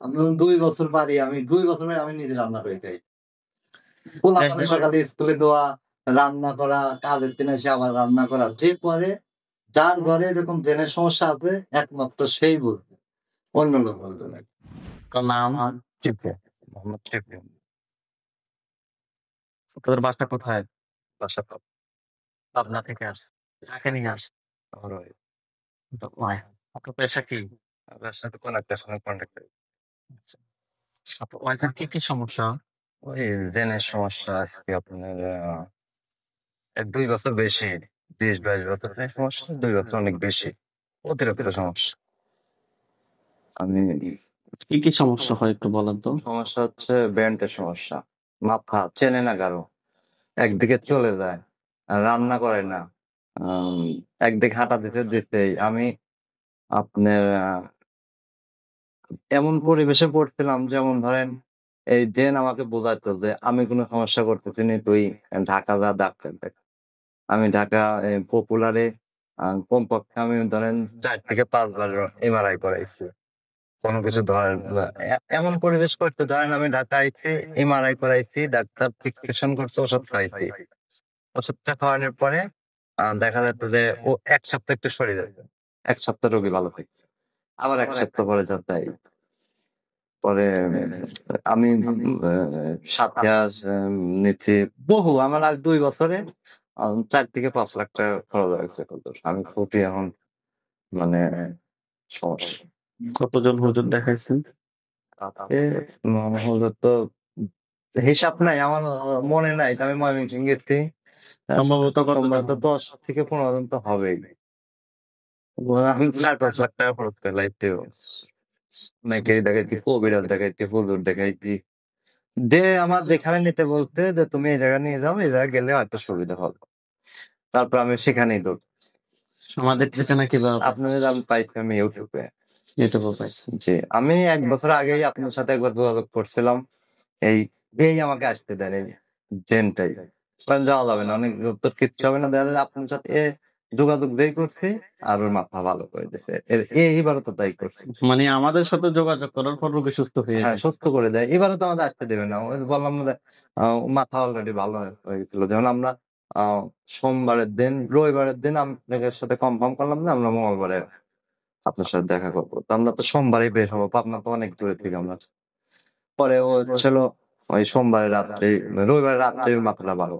আমি ২ বছর পারি। আমি ২ বছর আমি নিজে রান্না করে খাই। পোলাপানের সকালে স্কুলে দেওয়া, রান্না করা, কাজের দিনে এসে আবার রান্না করা। যে করে যার ঘরে এরকম জেনের সমস্যা আছে একমাত্র সেই বুঝবে। অন্য লোক বলবে না। আপনার নাম? টিপু, মোহাম্মদ টিপু। আপনাদের বাসা কোথায়? বাসা পাবনা থেকে আসছে। কাকে নিয়ে আসছে? আমার ওই আপনার পেশা কি? আপনার সাথে কোন একটা সময় কন্ট্যাক্ট করি। আচ্ছা। আপনার ওয়াইফের কি সমস্যা? ওই জেনের সমস্যা আজকে আপনার ১-২ বছর বেশি। ২০-২২ বছরের সমস্যা, ২ বছর অনেক বেশি। অতিরিক্ত সমস্যা। আমি কি সমস্যা হয় একটু বলেন তো? সমস্যা হচ্ছে ব্যান্ডের সমস্যা। মাথা চেনে না কারো। একদিকে চলে যায়। রান্না করে না। আম একদিকে হাঁটা দিতেই আমি আপনার এমন পরিবেশে পড়ছিলাম যেমন ধরেন এই জেন আমাকে বোঝাইতো যে আমি কোনো সমস্যা করতেছি না, তুই ঢাকা যা ডাক্তার দেখ। আমি ঢাকা পপুলারে কমপক্ষে আমি ধরেন ৪ থেকে ৫ বার এমআরআই করাইছি। কোনো কিছু ধরেন এমন পরিবেশ করতে ধরেন আমি ঢাকা আইছি, এমআরআই করাইছি, ডাক্তার প্রেসক্রিপশন করছে, ওষুধ খাইছি। ওষুধটা খাওয়ানোর পরে দেখা যাচ্ছে যে ও ১ সপ্তাহ একটু শরীরে ১ সপ্তাহ রোগী ভালো থাকে। আবার ১ সপ্তাহ পরে যাই। পরে আমি সাথিয়াস নিচ্ছি বহু আমার আজ ২ বছরে ৪ থেকে ৫ লাখ টাকা খরচ হয়েছে। আমি খুবই এখন মানে সমস্যা। কতজন হুজুর দেখাইছেন? এ হুজুর তো হিসাব নাই, আমার মনে নাই। আমি ময়মনসিং গেছি। সম্ভবত সম্ভবত ১০ থেকে ১৫ জন তো হবেই। আমি ৪-৫ লাখ টাকা খরচ করে লাইফেও। অনেকেই দেখাইছি, কবিরাজ দেখাইছি, হুজুর দেখাইছি। যে আমার যেখানে নিতে বলতে যে তুমি এই জায়গায় নিয়ে যাও, এই জায়গায় গেলে হয়তো সুবিধা হবে। তারপর আমি সেখানেই দৌড়। আমাদের ঠিকানা কিভাবে আপনাদের আমি পাইছি আমি ইউটিউবে। পাইছেন? জি, আমি ১ বছর আগেই আপনার সাথে একবার যোগাযোগ করছিলাম। এই এই আমাকে আসতে দেন এই জেনটাই। যাওয়া যাবে না, অনেক তো কিচ্ছু হবে না। দেখা যায় আপনার সাথে যোগাযোগ যেই করছি আর ওর মাথা ভালো করে দিছে। এইবারও তো তাই করছে। মানে আমাদের সাথে যোগাযোগ করার পর রোগী সুস্থ হয়ে হ্যাঁ, যায়। সুস্থ করে দেয়। এবারও তো আমাদের আসতে দেবে না। ওই বললাম না যে মাথা অলরেডি ভালো হয়ে গেছিল। যেমন আমরা আ সোমবারের দিন, রবিবারের দিন আপনাদের সাথে কনফার্ম করলাম যে আমরা মঙ্গলবারে আপনার সাথে দেখা করব। তো আমরা তো সোমবারেই বের হবো। পাবনা তো অনেক দূরে থেকে আমরা। পরে ও হচ্ছিল ওই সোমবারের রাত্রে, রবিবারের রাত্রে মাথাটা ভালো।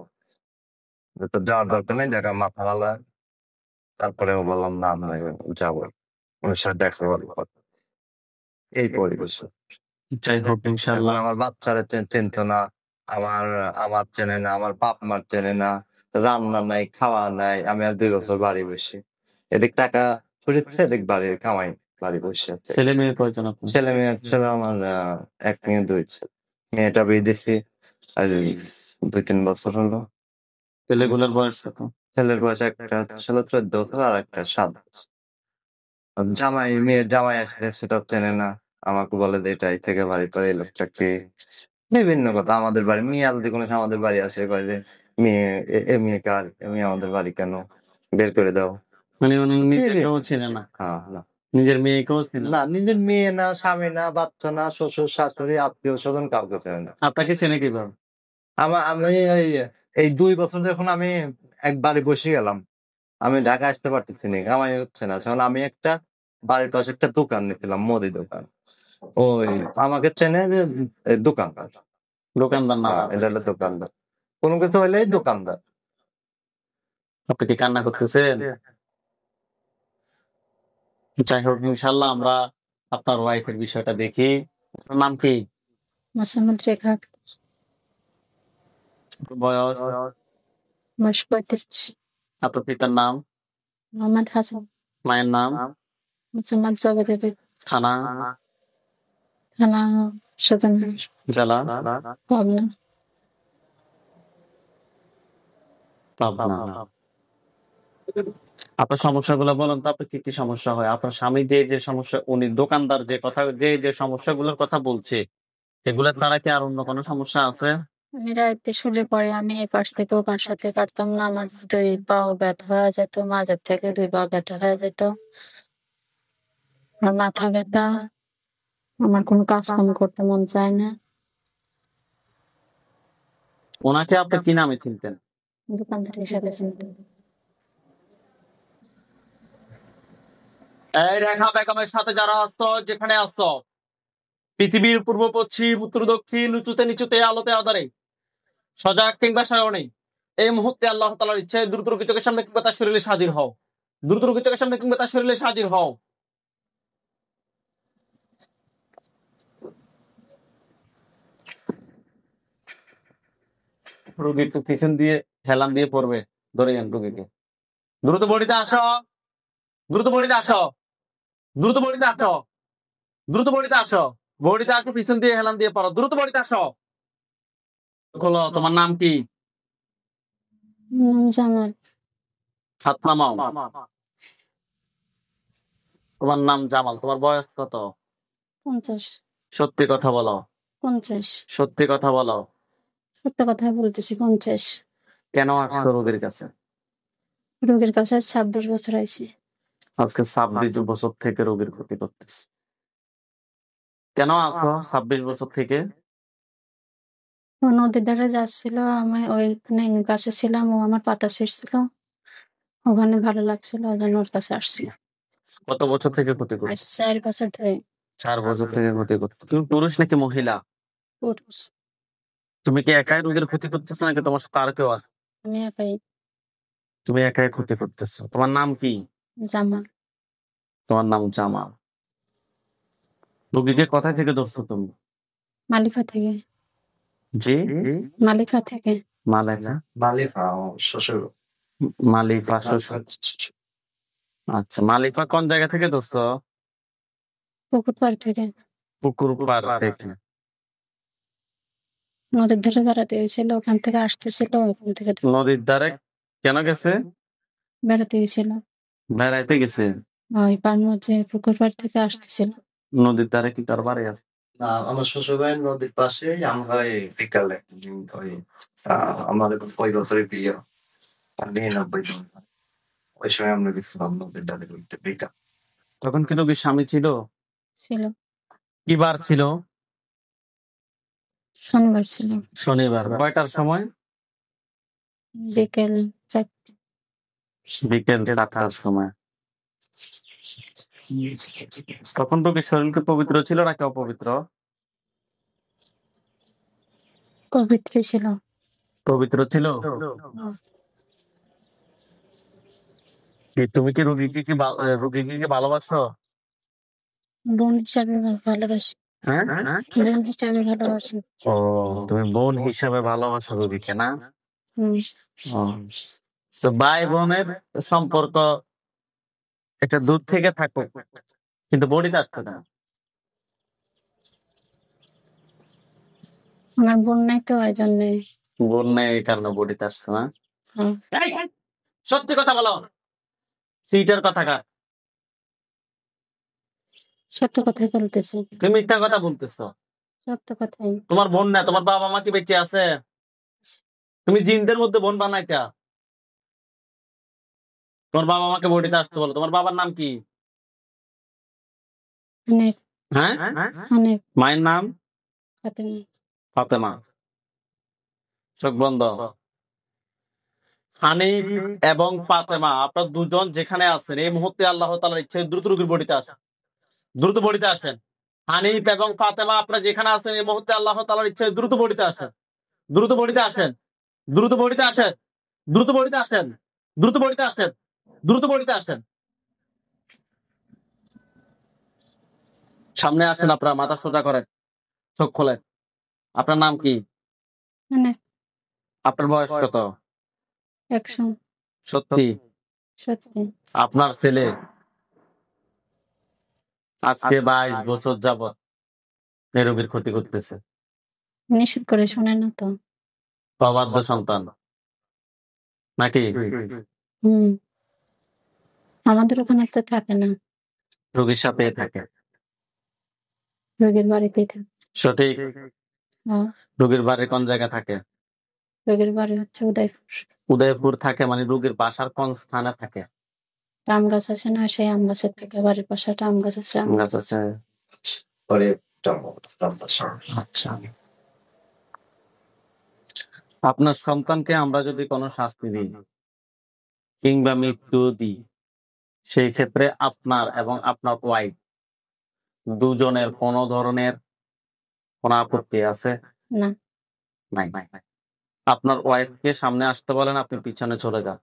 তো যাওয়ার দরকার নেই, জায়গা মাথা ভালো হয়। তারপরে ও বললাম না আমরা যাবো। ওর সাথে দেখা করবো। এই পরিবেশ। যাই হোক এখন ইনশাআল্লাহ। আমার বাচ্চারা চিনতো না, আমার আমার চেনে না, আমার বাপ মার চেনে না, রান্না নাই, খাওয়া নাই। আমি আর ২ বছর বাড়ি বসে। এদিক টাকা ছড়িচ্ছে, এদিক বাড়ির কামাই, বাড়ি বসে আছে। ছেলে মেয়ে কয়জন আপনার? ছেলে মেয়ে ছিল আমার ১ মেয়ে ২ ছেলে। মেয়েটা বিদেশি আর ২-৩ বছর হলো। ছেলেগুলোর বয়স কত? ছেলের বয়স একটা ছিল ১৪ বছর আর একটা ৭ বছর। মেয়ের জামাই আসলে সেটাও চেনে না। আমাকে বলে যে এটা এই থেকে বাড়ি করে এই লোকটা কে? বিভিন্ন কথা। আমাদের বাড়ি মেয়ে যদি কোনো সময় আমাদের বাড়ি আসে কয় যে, "মেয়ে এ মেয়ে কার? এ মেয়ে আমাদের বাড়ি কেন? বের করে দাও।" মানে উনি নিজেকেও চেনে না, হ্যাঁ, না। নিজের মেয়েকেও চেনে না। না, নিজের মেয়ে না, স্বামী না, বাচ্চা না, শ্বশুর, শাশুড়ি, আত্মীয়-স্বজন কাউকে চেনে না। আপনাকে চেনে কিভাবে? আমি এই ২ বছর যখন আমি একবারে বসে গেলাম, আমি ঢাকা আসতে পারতেছি না। কামাই হচ্ছে না। তখন আমি একটা বাড়ির পাশে একটা দোকান নিছিলাম, মুদি দোকান। ওই আমাকে চেনে যে দোকানদার। দোকানদার নাম হ্যাঁ, এটা হলো দোকানদার। কোন কিছু হইলেই দোকানদার। আপনি কি কান্না করতেছেন? যাই হোক ইনশাআল্লাহ আমরা আপনার ওয়াইফের বিষয়টা দেখি। আপনার নাম কি? মোসাম্মদ রেখা, বয়স? বয়স ৩৫। আপনার পিতার নাম? মোহাম্মদ হাসান। মায়ের নাম? মোসাম্মদ জবেদ। থানা? থানা সদরনগর, জেলা? পাবনা। পাবনা। আপনার সমস্যাগুলো বলেন তো, আপনার কি সমস্যা হয়? আপনার স্বামী যে সমস্যা, উনি দোকানদার যে কথা যে সমস্যাগুলোর কথা বলছে, এগুলো ছাড়া কি আর অন্য কোনো সমস্যা আছে? আমি রাতে শুলে পরে আমি এ পাশ থেকে ও পাশ হতে পারতাম না। আমার ২ পাও ব্যথা হয়ে যেত, মাঝের থেকে ২ পা ব্যথা হয়ে যেত। আর মাথা ব্যথা, আমার কোনো কাজ কাম করতে মন চায় না। ওনাকে আপনি কি নামে চিনতেন? দোকানদার হিসাবে চিনতাম। এই রেখা বেগমের সাথে যারা আসতো, যেখানে আসতো, পৃথিবীর পূর্ব পশ্চিম উত্তর দক্ষিণ উঁচুতে নিচুতে আলোতে আধারে সজাগ কিংবা সায়নে এই মুহূর্তে আল্লাহ তাআলার ইচ্ছায় দ্রুত রোগী চোখের সামনে কিংবা তার শরীরে হাজির হও। দ্রুত রোগী চোখের সামনে কিংবা তার শরীরে হাজির হও। রোগী একটু পিছন দিয়ে হেলান দিয়ে পড়বে, ধরে যান রোগীকে। দ্রুত বডিতে আসো, দ্রুত বডিতে আসো, দ্রুত বডিতে আসো, দ্রুত বডিতে আসো, বডিতে আসো, পিছন দিয়ে হেলান দিয়ে পড়ো, দ্রুত বডিতে আসো। খোলো, তোমার নাম কি? জামাল। হাত নামাও। তোমার নাম জামাল, তোমার বয়স কত? 50। সত্যি কথা বলো, 50। সত্যি কথা বলো। সত্য কথা বলতেছি, 50। কেন আসছো রোগীর কাছে? রোগীর কাছে 26 বছর আইছি। আজকে 26 বছর থেকে রোগীর ক্ষতি করতেছে। কেন আসো 26 বছর থেকে? ও নদীর ধারে যাচ্ছিল, আমি ওইখানে পাশে ছিলাম, ও আমার পাতা ছিঁড়ছিল, ওখানে ভালো লাগছিল, ওই জন্য ওর কাছে আসছিল। কত বছর থেকে ক্ষতি করছো? আজ 4 বছর ধরে। 4 বছর থেকে ক্ষতি করছো। তুমি পুরুষ নাকি মহিলা? পুরুষ। তুমি কি একাই রোগীর ক্ষতি করতেছো নাকি তোমার সাথে আর কেউ আছে? আমি একাই। তুমি একাই ক্ষতি করতেছো। তোমার নাম কি? জামাল। তোমার নাম জামাল। রোগীকে কোথায় থেকে ধরছো তুমি? মালিকা থেকে। জি, মালিকা থেকে। মালেকা, মালিকা শ্বশুর। মালিফা শ্বশুর। আচ্ছা, মালিফা কোন জায়গা থেকে ধরছো? পুকুর পাড় থেকে। পুকুর পাড় থেকে। নদীর ধারে বেড়াতে গেছিল, ওখান থেকে আসতেছিল, ওখান থেকে নদীর ধারে কেন গেছে? বেড়াতে গেছিল। বেড়াইতে গেছে। ওই পার মধ্যে পুকুর পাড় থেকে আসতেছিল। নদীর ধারে কি তার বাড়ি আছে? না, আমার শ্বশুর বাড়ির নদীর পাশে। আমরা এই বিকালে ওই আমাদের 5 বছরের বিয়ে, 99 জন। ওই সময় আমরা গেছিলাম নদীর ধারে ঘুরতে বিকাল। তখন কি রোগীর স্বামী ছিল? ছিল। কি বার ছিল? শনিবার ছিল। শনিবার। কয়টার সময়? বিকেল 4। বিকেল 4টার সময়। তখন রোগীর শরীর কি পবিত্র ছিল নাকি অপবিত্র? পবিত্র ছিল। পবিত্র ছিল। তুমি কি রোগীকে কি ভালোবাসো? বোন হিসাবে ভালোবাসি। হ্যাঁ, বোন হিসাবে ভালোবাসি। ও, তুমি বোন হিসাবে ভালোবাসো রোগীকে না? হুম। ও, তো ভাই বোনের সম্পর্ক একটা দূর থেকে থাকো, কিন্তু বডিতে আসতো না। আমার বোন নাই তো, ওই জন্যে। বোন নেই এই কারণে বডিতে আসছে না? হুম। সত্যি কথা বলো, সিটের কথা কার? সত্য কথাই বলতেছি। তুমি মিথ্যা কথা বলতেছো। সত্য কথাই। তোমার বোন না, তোমার বাবা মা কি বেঁচে আছে? তুমি জিনদের মধ্যে বোন বানাইতা। তোমার বাবা মাকে বডিতে আসতে বলো। তোমার বাবার নাম কি? হানিফ। হ্যাঁ, হানিফ। মায়ের নাম? ফাতেমা। ফাতেমা। চোখ বন্ধ। হানিফ এবং ফাতেমা, আপনার দুজন যেখানে আছেন এই মুহূর্তে আল্লাহ তাআলার ইচ্ছে দ্রুত রোগীর বডিতে আসেন। দ্রুত বডিতে আসেন। হানিফ এবং ফাতেমা, আপনারা যেখানে আছেন এই মুহূর্তে আল্লাহ তাআলার ইচ্ছে দ্রুত বডিতে আসেন। দ্রুত বডিতে আসেন। দ্রুত বডিতে আসেন। দ্রুত বডিতে আসেন। দ্রুত বডিতে আসেন। দ্রুত বডিতে আসেন। সামনে আসেন, আপনারা মাথা সোজা করেন, চোখ খোলেন। আপনার নাম কি? হানিফ। আপনার বয়স কত? 100। সত্যি সত্যি। আপনার ছেলে আজকে 22 বছর যাবত এই রোগীর ক্ষতি করতেছে? নিষেধ করে শোনে না তো। অবাধ্য সন্তান নাকি? হুম। আমাদের ওখানে তো থাকে না, রোগীর সাথে থাকে। রোগীর বাড়িতেই থাকে। সঠিক। হ্যাঁ, রোগীর বাড়ি কোন জায়গা থাকে? রোগীর বাড়ি হচ্ছে উদয়পুর। উদয়পুর থাকে, মানে রোগীর বাসার কোন স্থানে থাকে? আম গাছ আছে না, সেই আম গাছের থেকে বাড়ির পাশে একটা আম গাছ আছে। আম গাছ আছে। পরে আচ্ছা, আপনার সন্তানকে আমরা যদি কোনো শাস্তি দিই কিংবা মৃত্যু দিই, সেই ক্ষেত্রে আপনার এবং আপনার ওয়াইফ দুজনের কোনো ধরনের কোনো আপত্তি আছে? না। নাই। আপনার ওয়াইফকে সামনে আসতে বলেন, আপনি পিছনে চলে যান,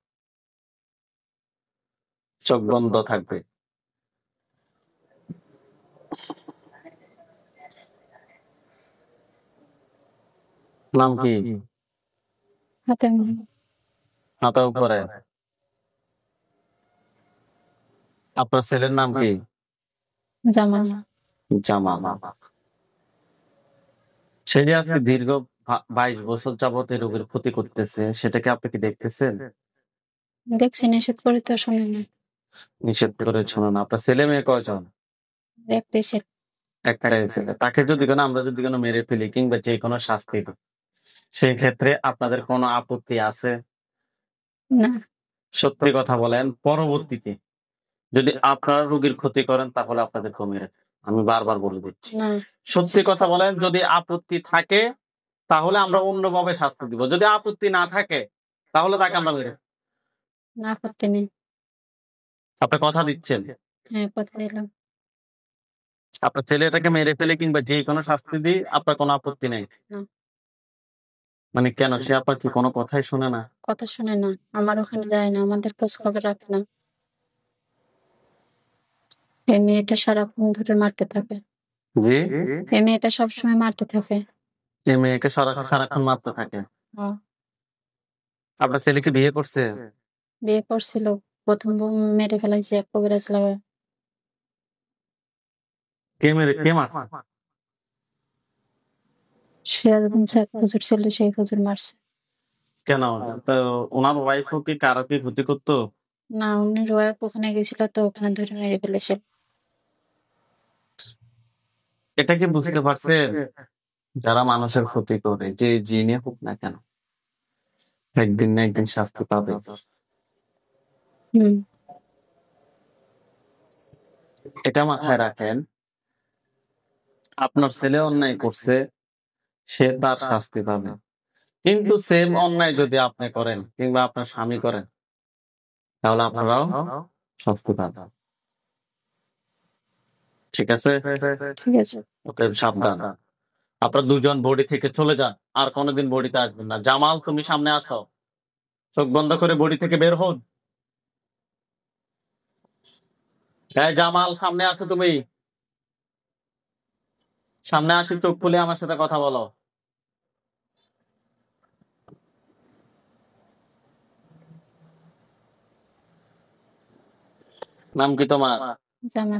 চোখ বন্ধ থাকবে। নাম কি? হাতে মাথা উপরে। আপনার ছেলের নাম কি? জামাল। জামাল। সে যে আজকে দীর্ঘ 22 বছর যাবত এই রোগীর ক্ষতি করতেছে, সেটাকে আপনি কি দেখতেছেন? দেখছি, নিষেধ করে তো শুনে না। নিষেধ করে শুনুন। আপনার ছেলে মেয়ে কয়জন? দেখতেছে। একটাই ছেলে। তাকে যদি আমরা যদি কোনো মেরে ফেলি কিংবা যে কোনো শাস্তি দিই, সেই ক্ষেত্রে আপনাদের কোনো আপত্তি আছে? না। সত্যি কথা বলেন, পরবর্তীতে যদি আপনারা রোগীর ক্ষতি করেন তাহলে আপনাদের কমিয়ে রাখে। আমি বারবার বলে দিচ্ছি, না। সত্যি কথা বলেন, যদি আপত্তি থাকে তাহলে আমরা অন্যভাবে শাস্তি দিব, যদি আপত্তি না থাকে তাহলে তাকে আমরা মেরে। না, করতে নেই। আপনি কথা দিচ্ছেন? হ্যাঁ, কথা দিলাম। আপনার ছেলেটাকে মেরে ফেলে কিংবা যে কোনো শাস্তি দিই, আপনার কোনো আপত্তি নেই? না। মানে কেন, সে আপনার কি কোনো কথাই শুনে না? কথা শুনে না, আমার ওখানে যায় না, আমাদের খোঁজ খবর রাখে না। এই মেয়েটা সারাক্ষণ ধরে মারতে থাকে। জি, এই মেয়েটা সবসময় মারতে থাকে। এই মেয়েকে সারাক্ষণ মারতে থাকে। হ্যাঁ। আপনার ছেলেকে বিয়ে করছে? বিয়ে করছিল, প্রথম বউ মেরে ফেলাইছে এক কবিরাজ লাগায়। কে মারছে? সিরাজগঞ্জে এক হুজুর ছিল, সেই হুজুর মারছে। কেন, তো ওনার ওয়াইফও কি কারো কি ক্ষতি করতো? না, উনি রোয়া ওখানে গেছিল, তো ওখানে ধরে মেরে ফেলেছে। এটা কি বুঝতে পারছেন? যারা মানুষের ক্ষতি করে, যে জিনে হোক না কেন, একদিন না একদিন শাস্তি পাবে। হুম। এটা মাথায় রাখেন। আপনার ছেলে অন্যায় করছে, সে তার শাস্তি পাবে, কিন্তু সেম অন্যায় যদি আপনি করেন কিংবা আপনার স্বামী করেন, তাহলে আপনারাও শাস্তি পাবেন। ঠিক আছে? ঠিক আছে। ওকে, সাবধান। আপনারা দুজন বডি থেকে চলে যান, আর কোনোদিন বডিতে আসবেন না। জামাল, তুমি সামনে আসো, চোখ বন্ধ করে বডি থেকে বের হন। হ্যাঁ জামাল, সামনে আসো, তুমি সামনে আসি, চোখ খুলে আমার সাথে কথা বলো। নাম কি তোমার? জামা।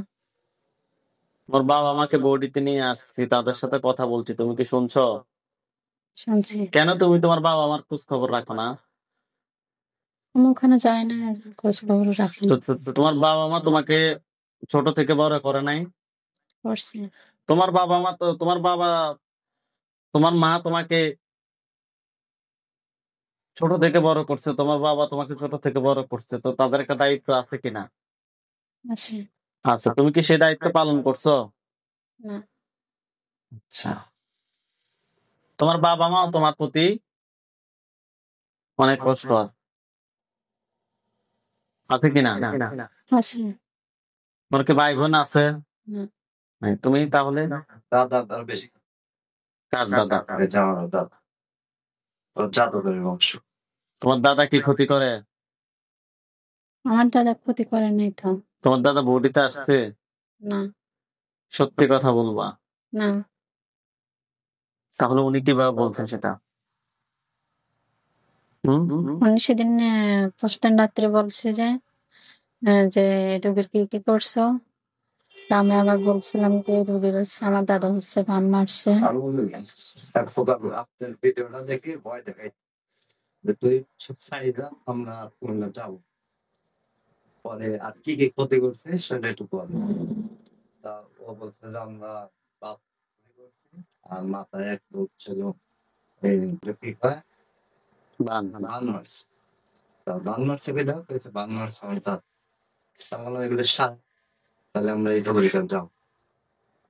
তোমার বাবা আমাকে বডিতে নিয়ে আসছি, তাদের সাথে কথা বলছি, তুমি কি শুনছো? শুনছি। কেন তুমি তোমার বাবা আমার খোঁজ খবর রাখো না? আমি ওখানে যাই না, খোঁজ খবর রাখি না। তোমার বাবা মা তোমাকে ছোট থেকে বড় করে নাই? করছি। তোমার বাবা মা তো তোমার মা তোমাকে ছোট থেকে বড় করছে, তোমার বাবা তোমাকে ছোট থেকে বড় করছে, তো তাদের একটা দায়িত্ব আছে কিনা? আছে। আচ্ছা, তুমি কি সেই দায়িত্ব পালন করছো? না। আচ্ছা, তোমার বাবা মা তোমার প্রতি অনেক কষ্ট আছে কিনা? আছে। তোমার কি ভাই বোন আছে? না। নাই। তুমি তাহলে দাদা তার বেশি কার দাদা? এটা আমার দাদা, ওর জাদুকরের বংশ। তোমার দাদা কি ক্ষতি করে? আমার দাদা ক্ষতি করে নাই তো। তোমার দাদা বডিতে আসছে? না। সত্যি কথা বলবা? না। তাহলে উনি কিভাবে বলছেন সেটা? উনি সেদিন পরশুদিন রাত্রে বলছে যে রোগীর কি করছো। তা আমি আবার বলছিলাম যে রোগীর হচ্ছে আমার দাদা হচ্ছে বান মারছে। এক প্রকার আপনার ভিডিওটা দেখে ভয় দেখাই যে তুই সব চাহিদা আমরা করলে যাবো, পরে আর কি কি ক্ষতি করছে সেটা একটু বলবো। তা ও বলছে যে আমরা বাস চুরি করছি, আর মাথায় এক লোক ছিল এই যে কি কয় বান মারছে। তা বান মারছে কেটা পেয়েছে, বান মারছে আমার দাদা। তাহলে এগুলো সার, তাহলে আমরা এটা পরিষ্কার যাও।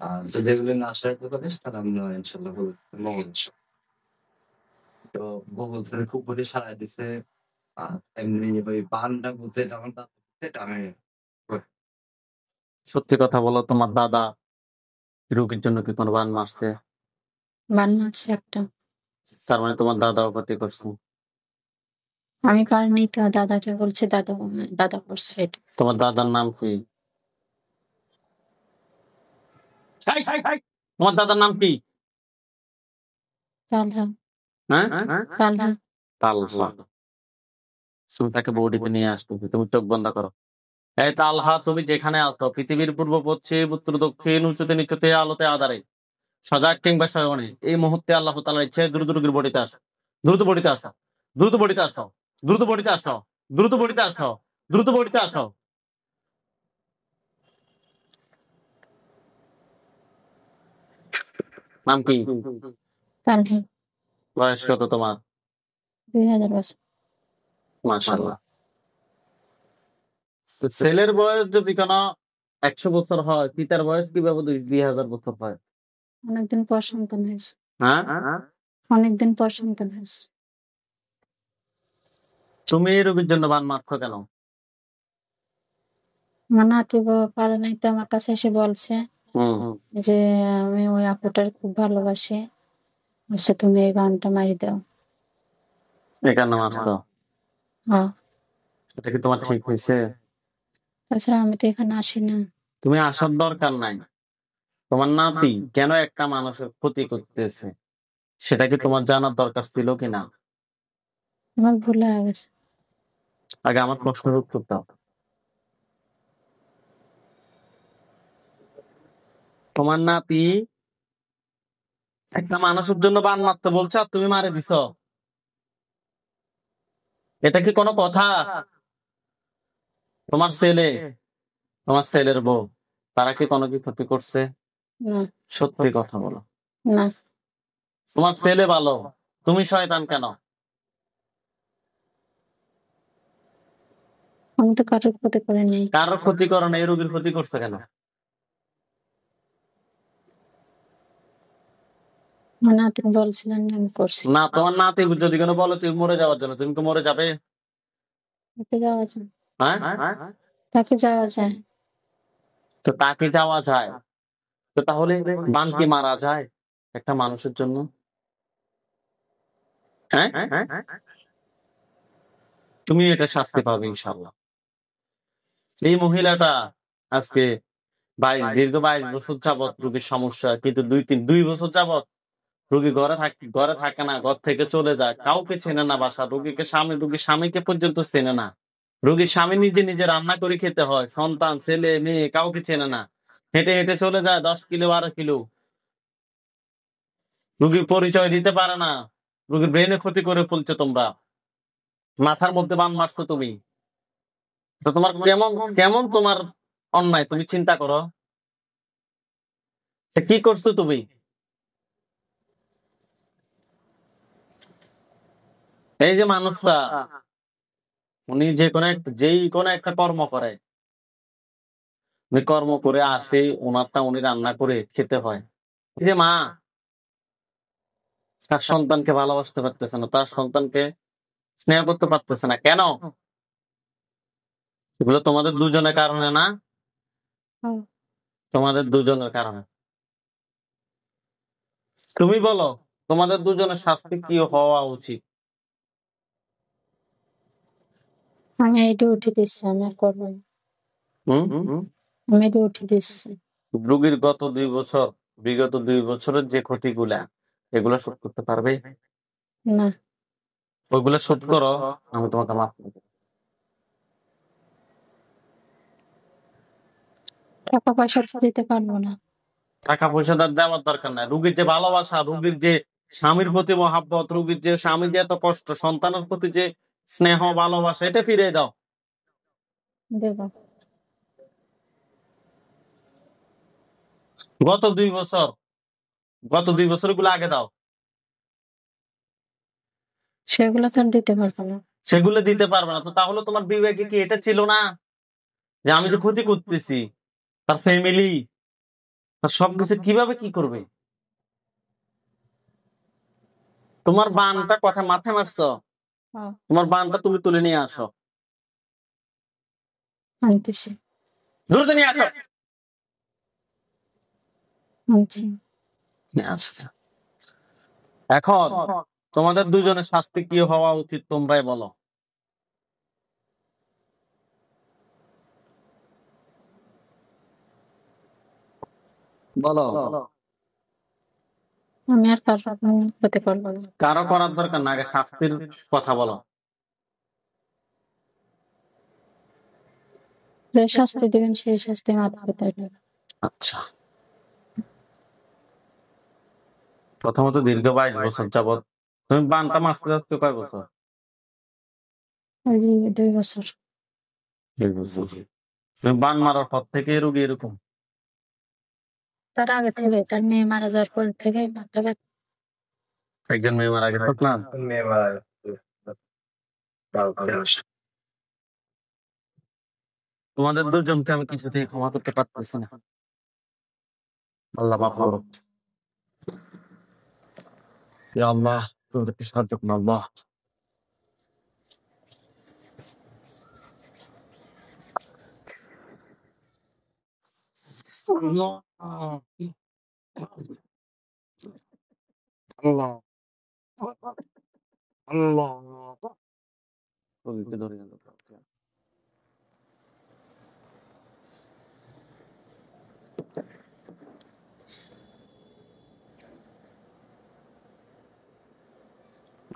আর যেগুলো না সারাইতে পারিস তারা আমি ইনশাল্লাহ মঙ্গল। তো বগুল স্যার খুব করে সারাই দিছে। আর এমনি ওই বানটা বলতে আমার দাদা এটা আমি সত্যি কথা বলো, তোমার দাদা রোগীর জন্য কি কোনো বান মারছে? বান মারছে একটা। তার মানে তোমার দাদাও ক্ষতি করছে। আমি পারিনি তো, দাদাকে বলছে, দাদা দাদা করছে এটা। তোমার দাদার নাম কি? তোমার দাদার নাম কি? তালহা। হ্যাঁ, তালহা। তালহা। তুমি তাকে বৌদিকে নিয়ে আসতো, তুমি চোখ বন্ধ করো। এই তালহা, তুমি যেখানে আছো, পৃথিবীর পূর্ব পশ্চিম উত্তর দক্ষিণ উঁচুতে নিচুতে আলোতে আধারে সজাগ কিংবা শয়নে, এই মুহূর্তে আল্লাহ তাআলার ইচ্ছে দ্রুত রোগীর বডিতে আসো, দ্রুত বডিতে আসো, দ্রুত বডিতে আসো, দ্রুত বডিতে আসো, দ্রুত বডিতে আসো, দ্রুত বডিতে আসো। নাম কি? তালহা। বয়স কত তোমার? 2000 বছর। মাশাআল্লাহ। তো ছেলের বয়স যদি কোনো 100 বছর হয়, পিতার বয়স কিভাবে 2000 বছর হয়? অনেকদিন পর সন্তান হয়েছে। হ্যাঁ, অনেকদিন পর সন্তান হয়েছে। তুমি এই রোগীর জন্য বান মারছো কেন? আমার নাতি পারে নাই তো, আমার কাছে এসে বলছে যে আমি ওই আপুটার খুব ভালোবাসি, বলছে তুমি এই গানটা মারি দাও। এখানে মারছো? হ্যাঁ। এটা কি তোমার ঠিক হয়েছে? তাছাড়া আমি তো এখানে আসি না। তুমি আসার দরকার নাই। তোমার নাতি কেন একটা মানুষের ক্ষতি করতেছে সেটা কি তোমার জানার দরকার ছিল কিনা? আমার ভুল হয়ে গেছে। আগে আমার প্রশ্নের উত্তর দাও। তোমার নাতি একটা মানুষের জন্য বান মারতে বলছে আর তুমি মারে দিছ? এটা কি কোনো কথা? তোমার ছেলে, তোমার ছেলের বউ, তারা কি কোনো কি ক্ষতি করছে? না। সত্যি কথা বলো। না। তোমার ছেলে ভালো, তুমি শয়তান কেন? আমি তো কারোর ক্ষতি করে নেই। কারোর ক্ষতি করো না, এই রোগীর ক্ষতি করছে কেন? আমার নাতি বলছিলেন যে আমি করছি। না, তোমার নাতি যদি কোনো বলো তুমি মরে যাওয়ার জন্য, তুমি তো মরে যাবে। তাকে যাওয়া যায়। হ্যাঁ, তাকে যাওয়া যায়। তো তাকে যাওয়া যায়, তো তাহলে বান কি মারা যায় একটা মানুষের জন্য? হ্যাঁ, তুমি এটা শাস্তি পাবে ইনশাল্লাহ। এই মহিলাটা আজকে দীর্ঘ 22 বছর যাবৎ রোগীর সমস্যা, কিন্তু 2 বছর যাবৎ রোগী ঘরে থাকে না, ঘর থেকে চলে যায়, কাউকে চেনে না, বাসা রোগীর স্বামীকে পর্যন্ত চেনে না। রোগীর স্বামী নিজে নিজে রান্না করে খেতে হয়, সন্তান ছেলে মেয়ে কাউকে চেনে না, হেঁটে হেঁটে চলে যায় 10 কিলো 12 কিলো। রোগীর পরিচয় দিতে পারে না, রোগীর ব্রেনে ক্ষতি করে ফেলছে তোমরা, মাথার মধ্যে বান মারছো তুমি। তো তোমার কেমন কেমন তোমার অন্যায় তুমি চিন্তা করো। কি করছো তুমি? এই যে মানুষটা, উনি যেই কোনো একটা কর্ম করে, উনি কর্ম করে আসে, ওনারটা উনি রান্না করে খেতে হয়। এই যে মা তার সন্তানকে ভালোবাসতে পারতেছে না, তার সন্তানকে স্নেহ করতে পারতেছে না কেন? এগুলো তোমাদের দুজনের কারণে না? হ্যাঁ। তোমাদের দুজনের কারণে। তুমি বলো তোমাদের দুজনের শাস্তি কি হওয়া উচিত? আমি এটা উঠে দিচ্ছি, আমি আর করবো না। হম, আমি এটা উঠে দিচ্ছি। রোগীর বিগত 2 বছরের যে ক্ষতিগুলা, এগুলো শোধ করতে পারবে? না। ওইগুলো শোধ করো, আমি তোমাকে মাফ করবো। টাকা পয়সা তো দিতে পারবো না। টাকা পয়সা তার দেওয়ার দরকার নাই। রোগীর যে ভালোবাসা, রোগীর যে স্বামীর প্রতি মহাব্বত, রোগীর যে স্বামী যে এত কষ্ট, সন্তানের প্রতি যে স্নেহ ভালোবাসা, এটা ফিরিয়ে দাও। দেব। গত 2 বছর গুলো আগে দাও। সেগুলো তো আর দিতে পারবো না। সেগুলো দিতে পারবে না, তো তাহলে তোমার বিবেকে কি এটা ছিল না যে আমি যে ক্ষতি করতেছি তার ফ্যামিলি, আর সবকিছু কিভাবে কি করবে? তোমার বানটা কথা মাথায় মারছো? হ্যাঁ, তোমার বানটা তুমি তুলে নিয়ে আসো, আনতেছি দ্রুত নিয়ে আসো। আনছি। নিয়ে আসছে। এখন তোমাদের দুজনের শাস্তি কি হওয়া উচিত তোমরাই বলো। বলো। আমি আর কারো হতে পারবো না। কারো করার দরকার না, আগে শাস্তির কথা বলো। যে শাস্তি দিবেন সেই শাস্তি মাথা পেতে হবে। আচ্ছা, প্রথমত দীর্ঘ 22 বছর যাবত তুমি বানটা মারতে যাচ্ছ কয় বছর? ওই 2 বছর। 2 বছর। তুমি বান মারার পর থেকে রোগী এরকম? তার আগে থেকে, তার মেয়ে মারা যাওয়ার পর থেকে মাথা ব্যথা। একজন মেয়ে মারা গেছে না? তোমাদের দুজনকে আমি কিছুতেই ক্ষমা করতে পারতেছি না। আল্লাহ মাফ করো। ইয়া আল্লাহ, তোমাদেরকে সাহায্য করুন আল্লাহ। আল্লাহ, আল্লাহ, আল্লাহ। রোগীকে ধরে আনো।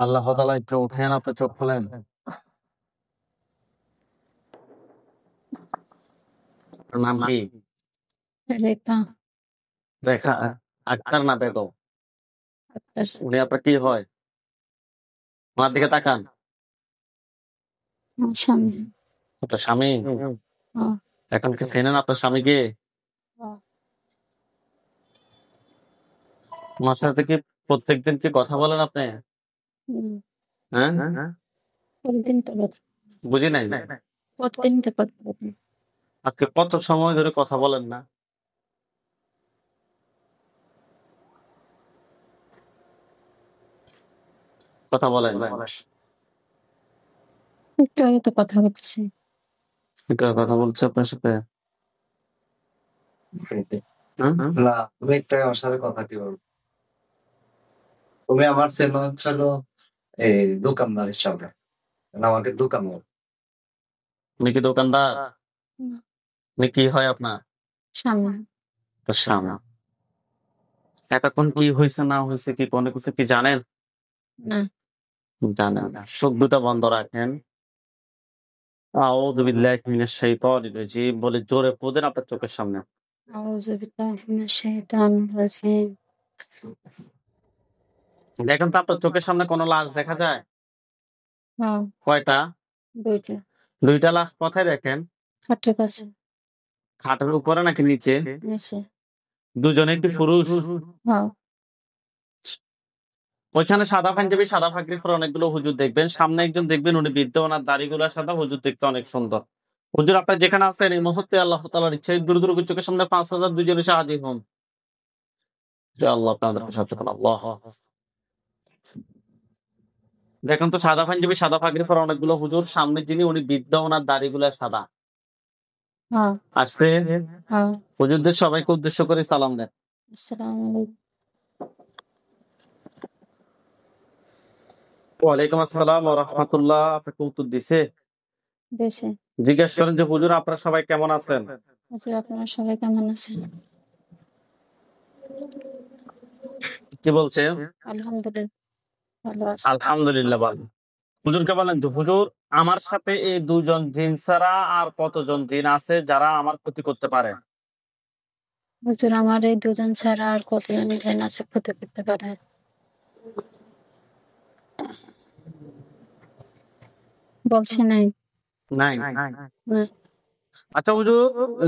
আল্লাহ তাআলা একটু উঠেন, আপনি চোখ খোলেন। আপনার নাম কি? রেখা রেখা আক্তার না বেগম? আক্তার। উনি আপনার কি হয়? ওনার দিকে তাকান। আমার স্বামী। আপনার স্বামী? হ্যাঁ, এখন কি চেনেন আপনার স্বামীকে? হ্যাঁ। ওনার সাথে কি প্রত্যেকদিন কি কথা বলেন আপনি? হুম, হ্যাঁ, প্রতিদিন তো কথা, বুঝি নাই। প্রতিদিন তো কথা বলি। আজকে কত সময় ধরে কথা বলেন না? কথা বলেন। একটু আগে তো কথা বলছি। কথা বলছে আপনার সাথে? হ্যাঁ? না, তুমি একটা আমার সাথে কথা কি বলবো? তুমি আমার চেনো হলো এই দোকানদারের সামনে, আমাকে দোকান বলো। উনি কি দোকানদার? হুম, উনি কি হয় আপনার? স্বামী। আপনার স্বামী। এতক্ষণ কি হয়েছে না হয়েছে কি কোনো কিছু কি জানেন? না। জানেন না। চোখ দুটা বন্ধ রাখেন। আউযু বিল্লাহি মিনাশ শাইতানির রাজিম বলে জোরে পড়েন আপনার চোখের সামনে। আউযু বিল্লাহি মিনাশ শাইতানির রাজিম। দেখেন তো আপনার চোখের সামনে কোনো লাশ দেখা যায়? হ্যাঁ, কয়টা? 2টা। 2টা লাশ কোথায় দেখেন? খাটের কাছে। খাটের উপরে নাকি নিচে? নিচে। দুজনে কি পুরুষ? হ্যাঁ, ওইখানে সাদা পাঞ্জাবি সাদা পাগড়ি পরে অনেকগুলো হুজুর দেখবেন, সামনে একজন দেখবেন উনি বৃদ্ধ, ওনার দাড়িগুলো সাদা, হুজুর দেখতে অনেক সুন্দর। হুজুর আপনার যেখানে আছেন এই মুহূর্তে আল্লাহ তাআলার ইচ্ছায় দ্রুত চোখের সামনে 5000 দুজনে শাহাদী হন। ইয়া আল্লাহ আপনাদেরকে সাহায্য করুন আল্লাহ। দেখেন তো সাদা পাঞ্জাবি সাদা পাগড়ি পরে অনেকগুলো হুজুর, সামনে যিনি উনি বৃদ্ধ, ওনার দাড়িগুলো সাদা। হ্যাঁ, আসছে হ্যাঁ। হুজুরদের সবাইকে উদ্দেশ্য করে সালাম দেন। আসসালামু আলাইকুম। ওয়ালাইকুম আসসালাম ওয়া রাহমাতুল্লাহ। আপনাকে উত্তর দিছে? দেশে। জিজ্ঞেস করেন যে হুজুর আপনারা সবাই কেমন আছেন? হুজুর, আপনারা সবাই কেমন আছেন? কি বলছে? আলহামদুলিল্লাহ ভালো আছি। আলহামদুলিল্লাহ ভালো। হুজুরকে বলেন যে হুজুর আমার সাথে এই দুজন জিন ছাড়া আর কতজন জিন আছে যারা আমার ক্ষতি করতে পারে? হুজুর, আমার এই 2 জন ছাড়া আর কতজন জিন আছে ক্ষতি করতে পারে? বলছি নাই। নাই। না। আচ্ছা হুজুর,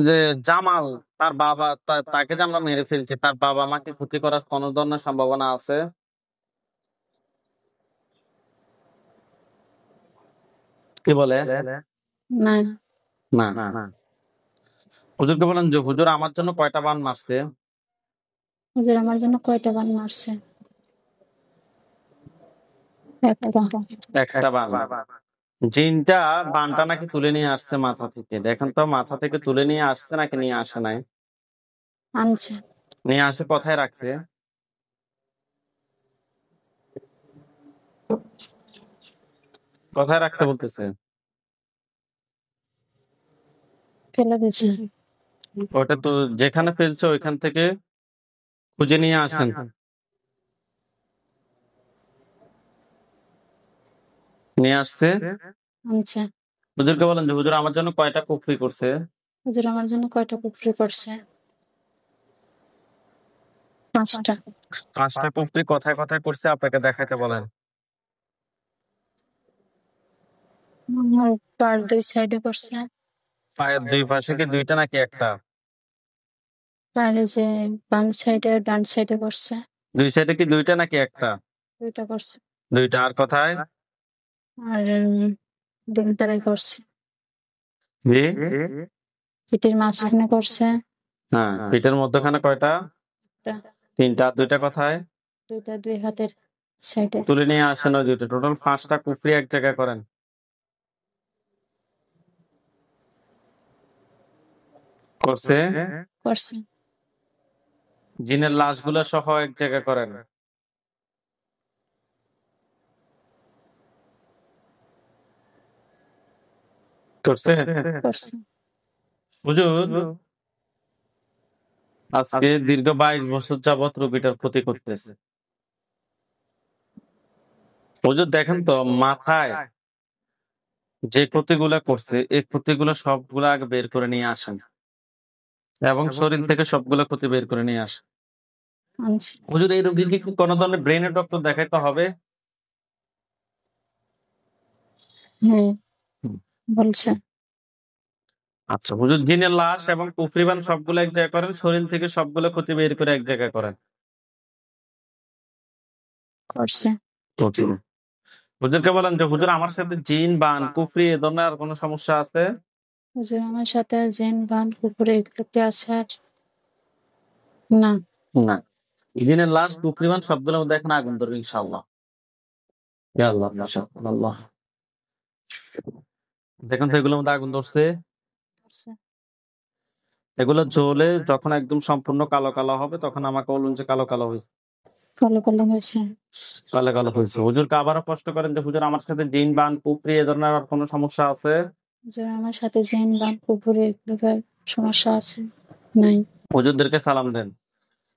যে জামাল তার বাবা তাকে যে আমরা মেরে ফেলছি, তার বাবা মাকে ক্ষতি করার কোন ধরনের সম্ভাবনা আছে? কি বলে? না। না। হুজুরকে বলেন যে হুজুর আমার জন্য কয়টা বান মারছে? হুজুর আমার জন্য কয়টা বান মারছে? একটা বান। জিনটা বানটা নাকি তুলে নিয়ে আসছে মাথা থেকে। দেখেন তো মাথা থেকে তুলে নিয়ে আসছে নাকি নিয়ে আসে নাই? আনছে। নিয়ে আসে কোথায় রাখছে? কোথায় রাখছে বলতেছে? ফেলে দিছে। ওটা তো যেখানে ফেলছে ওইখান থেকে খুঁজে নিয়ে আসেন। নিয়ে আসছে। আনছে। হুজুরকে বলেন যে হুজুর আমার জন্য কয়টা কুফরি করছে? হুজুর আমার জন্য কয়টা কুফরি করছে? 5টা। 5টা কুফরি কোথায় কোথায় করছে আপনাকে দেখাইতে বলেন। আমার পার 2 সাইডে করছে। পায়ের 2 পাশে কি 2টা নাকি একটা? পায়ের যে বাম সাইডে আর ডান সাইডে করছে। 2 সাইডে কি 2টা নাকি একটা? 2টা করছে। 2টা। আর কোথায়? আর ডিমতারাই করছে। জি? পিঠের মাঝখানে করছে। হ্যাঁ, পিঠের মধ্যখানে কয়টা? একটা। 3টা। আর 2টা কোথায়? 2টা 2 হাতের সাইডে। তুলে নিয়ে আসেন ওই 2টা। টোটাল 5টা কুফরি এক জায়গায় করেন। করছে? করছে। জিনের লাশগুলো সহ এক জায়গায় করেন। করছে? করছে। হুজুর আজকে দীর্ঘ 22 বছর যাবত রোগীটার ক্ষতি করতেছে। হুজুর দেখেন তো মাথায় যে ক্ষতিগুলা করছে এই ক্ষতিগুলো সবগুলা আগে বের করে নিয়ে আসেন এবং শরীর থেকে সবগুলো ক্ষতি বের করে নিয়ে আসেন। আনছে। হুজুর এই রোগীকে কি কোনো ধরনের ব্রেনের ডক্টর দেখাইতে হবে? হ্যাঁ বলছে। আচ্ছা হুজুর জিনের লাশ এবং কুফরিবান সবগুলো এক জায়গায় করেন, শরীর থেকে সবগুলো ক্ষতি বের করে এক জায়গায় করেন। করছে। হুজুরকে বলেন যে হুজুর আমার সাথে জিন বান কুফরি এ ধরনের আর কোনো সমস্যা আছে? হুজুর আমার সাথে জিন বান কুকুরে এগুলো কি আছে আর? না। না। জিনের লাশ কুফরিবান সবগুলোর মধ্যে এখন আগুন ধরবে ইনশাআল্লাহ। ইয়া আল্লাহ মাশাআল্লাহ। দেখুন তো এগুলোর মধ্যে আগুন ধরছে। করছে। এগুলো জ্বলে যখন একদম সম্পূর্ণ কালো কালো হবে তখন আমাকে বলুন যে কালো কালো হয়েছে। কালো কালো হয়েছে। কালো কালো হয়েছে। হুজুরকে আবারও প্রশ্ন করেন যে হুজুর আমার সাথে জিন বান কুফরি এ ধরনের আর কোনো সমস্যা আছে? হুজুর আমার সাথে জিন বান কুকুরে এগুলো সমস্যা আছে? নাই। হুজুরদেরকে সালাম দেন।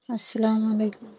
আসসালামু আলাইকুম।